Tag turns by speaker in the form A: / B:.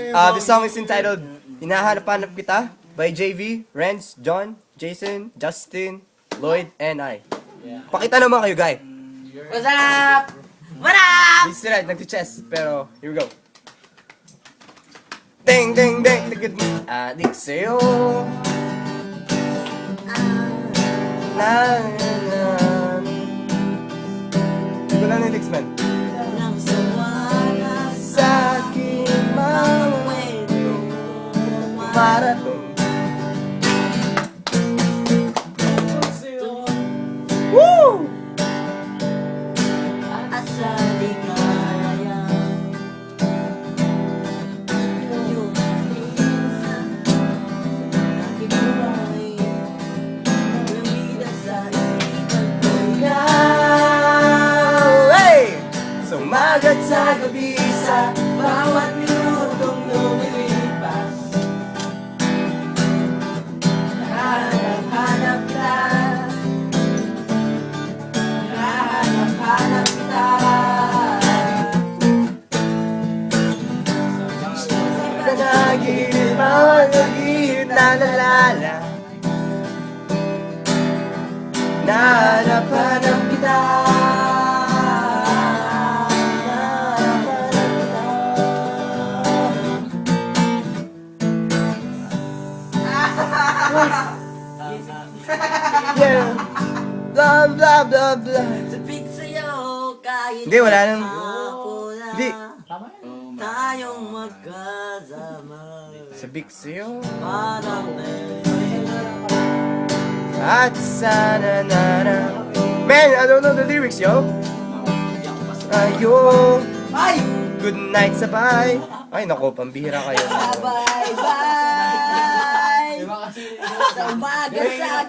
A: This song is entitled Hinahanap-hanap Kita by JV, Renz, John, Jason, Justin, Lloyd, and I. Pakita naman kayo, guy.
B: What's up? What up?
A: This is right, nagti-chess, pero here we go. Ding, ding, ding, tigid mo. Adik sa'yo. Na, na, na. Hindi ko na lyrics, man. Sa aking mga marathon. Woo!
B: At sa ligaya yung minsan aking buhay lumida sa isipan ko
A: Ikaw, hey! Sumagat sa gabi sa
B: bawat minutong lumilipas. Hanap-hanap ka, hanap-hanap kita.
A: Panaginip ang nagihit na nalala. Nahanap-hanap kita. Yeah. Blah blah blah blah.
B: Sabik sa'yo kahit
A: Hindi, wala nang-
B: hapon na
A: Hindi.
B: tayong magkasama.
A: Sabik sa'yo.
B: Parang
A: At sana na na. Man, I don't know the lyrics, yo. Ayo.
B: ay!
A: Good night, sabay. Ay, nako, pambihira kayo.
B: Bye-bye! Sa umaga sa